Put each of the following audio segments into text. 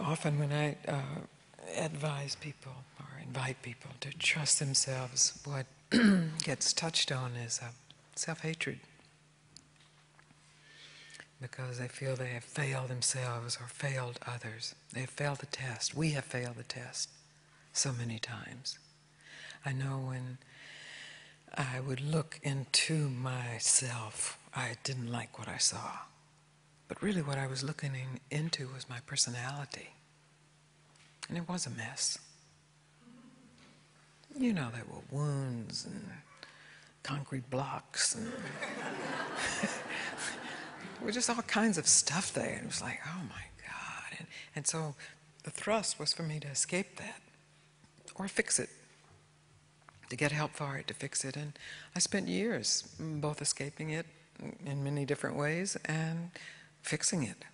often when I advise people or invite people to trust themselves, what gets touched on is self-hatred. Because they feel they have failed themselves or failed others. They have failed the test. We have failed the test so many times. I know when I would look into myself, I didn't like what I saw. But really what I was looking into was my personality. And it was a mess. You know, there were wounds and concrete blocks and there were just all kinds of stuff there. It was like, oh my God. And so the thrust was for me to escape that or fix it, to get help for it, to fix it. And I spent years both escaping it in many different ways and fixing it.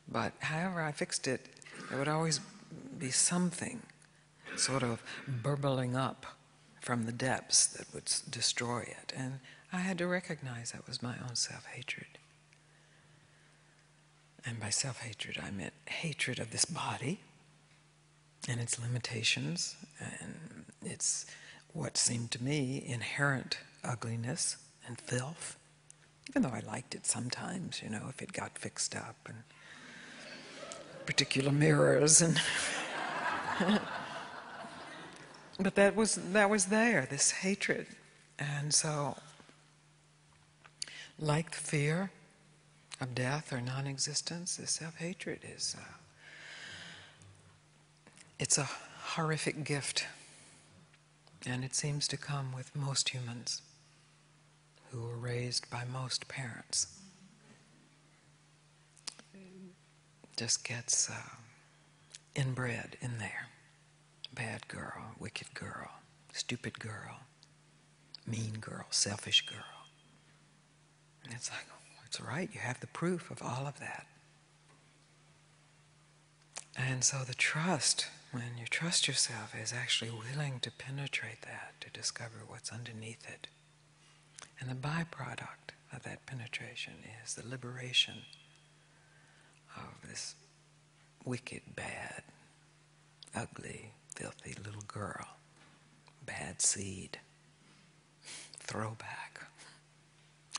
But however I fixed it, there would always be something sort of burbling up from the depths that would destroy it. And I had to recognize that was my own self-hatred. And by self-hatred, I meant hatred of this body and its limitations and its, what seemed to me, inherent ugliness and filth, even though I liked it sometimes, you know, if it got fixed up and particular mirrors and but that was there, this hatred. And so, like the fear of death or non-existence, this self-hatred is it's a horrific gift, and it seems to come with most humans who were raised by most parents. Just gets inbred in there. Bad girl, wicked girl, stupid girl, mean girl, selfish girl. And it's like, oh, it's right, you have the proof of all of that. And so the trust, when you trust yourself, is actually willing to penetrate that, to discover what's underneath it. And the byproduct of that penetration is the liberation of this wicked, bad, ugly, filthy little girl, bad seed, throwback,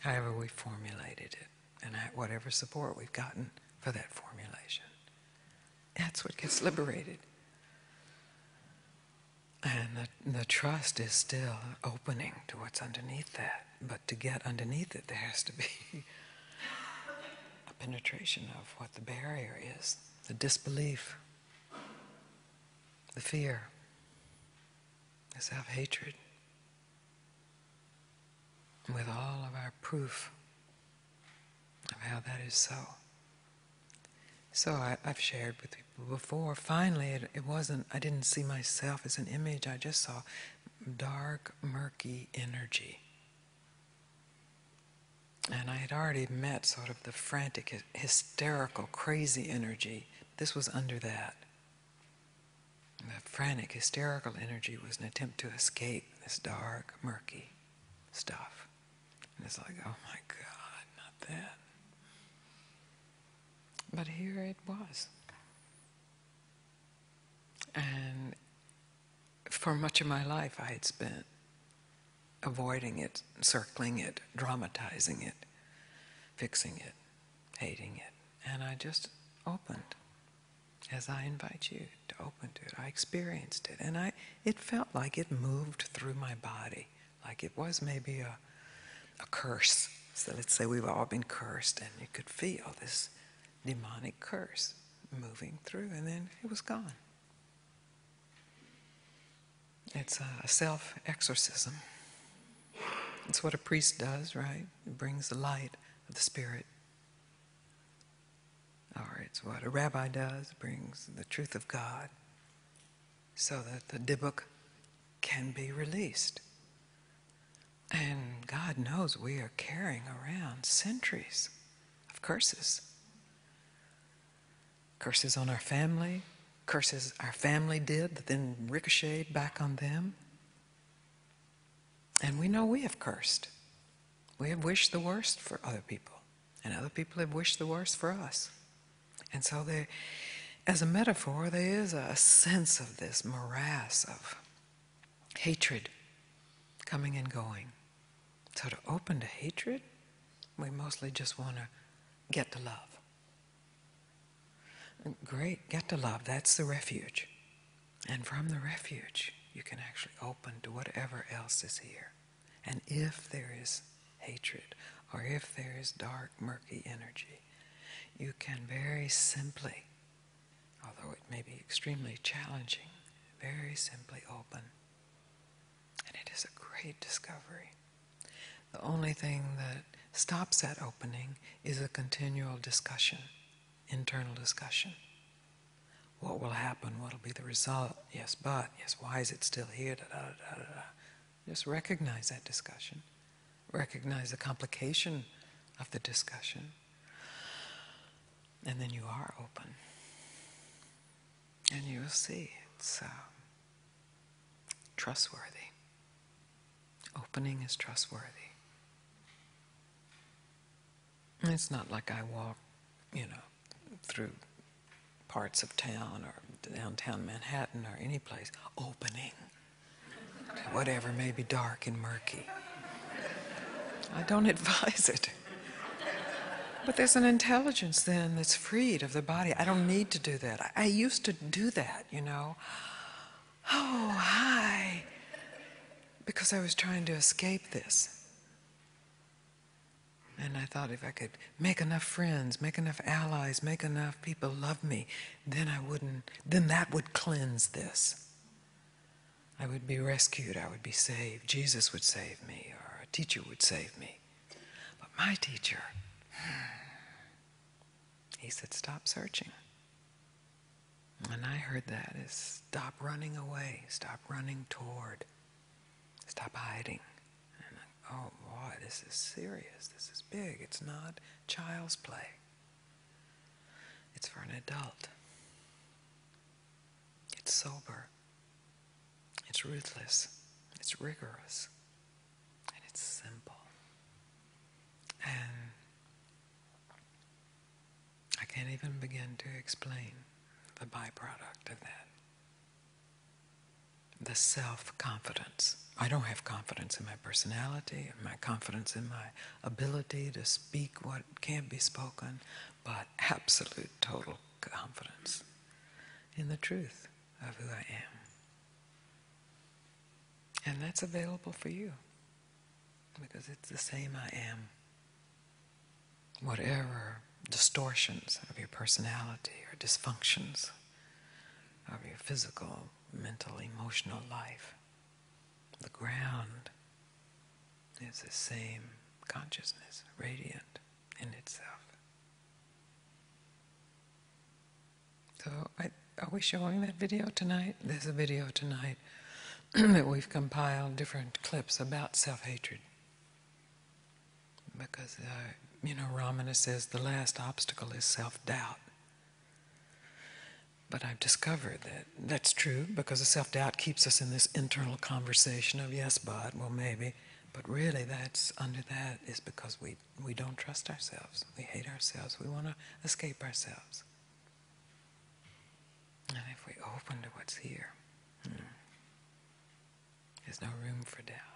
however we formulated it, and whatever support we've gotten for that formulation. That's what gets liberated. And the trust is still opening to what's underneath that. But to get underneath it, there has to be a penetration of what the barrier is, the disbelief, the fear, the self-hatred, with all of our proof of how that is so. So I've shared with people before, finally it wasn't, I didn't see myself as an image, I just saw dark, murky energy. And I had already met sort of the frantic, hysterical, crazy energy. This was under that. The frantic, hysterical energy was an attempt to escape this dark, murky stuff. And it's like, oh my God, not that. But here it was. And for much of my life I had spent avoiding it, circling it, dramatizing it, fixing it, hating it. And I just opened, as I invite you to open to it. I experienced it, and it felt like it moved through my body, like it was maybe a curse. So let's say we've all been cursed, and you could feel this demonic curse moving through, and then it was gone. It's a self-exorcism. It's what a priest does, right? It brings the light of the Spirit. Or it's what a rabbi does, brings the truth of God, so that the Dybbuk can be released. And God knows we are carrying around centuries of curses. Curses on our family, curses our family did that then ricocheted back on them. And we know we have cursed. We have wished the worst for other people, and other people have wished the worst for us. And so as a metaphor, there is a sense of this morass of hatred coming and going. So to open to hatred, we mostly just want to get to love. Great, get to love, that's the refuge. And from the refuge, you can actually open to whatever else is here. And if there is hatred, or if there is dark, murky energy, you can very simply, although it may be extremely challenging, very simply open. And it is a great discovery. The only thing that stops that opening is a continual discussion, internal discussion. What will happen? What will be the result? Yes, but. Yes, why is it still here? Da, da, da, da, da. Just recognize that discussion. Recognize the complication of the discussion. And then you are open. And you will see it's trustworthy. Opening is trustworthy. And it's not like I walk, through parts of town or downtown Manhattan or any place, opening to whatever may be dark and murky. I don't advise it. But there's an intelligence then that's freed of the body. I don't need to do that. I used to do that, Oh, hi. Because I was trying to escape this. And I thought if I could make enough friends, make enough allies, make enough people love me, then that would cleanse this. I would be rescued, I would be saved. Jesus would save me, or a teacher would save me. But my teacher, he said, stop searching. And I heard that as stop running away, stop running toward, stop hiding. And oh boy, this is serious, this is big. It's not child's play. It's for an adult. It's sober. It's ruthless. It's rigorous. And it's simple. And I can't even begin to explain the byproduct of that. The self-confidence. I don't have confidence in my personality, or my confidence in my ability to speak what can't be spoken, but absolute, total confidence in the truth of who I am. And that's available for you, because it's the same I am. Whatever distortions of your personality or dysfunctions of your physical, mental, emotional life, the ground is the same consciousness, radiant in itself. So are we showing that video tonight? There's a video tonight that we've compiled different clips about self-hatred. Because, Ramana says the last obstacle is self-doubt. But I've discovered that that's true, because the self-doubt keeps us in this internal conversation of yes, but, well, maybe. But really, that's under that is because we don't trust ourselves. We hate ourselves. We want to escape ourselves. And if we open to what's here, there's no room for doubt.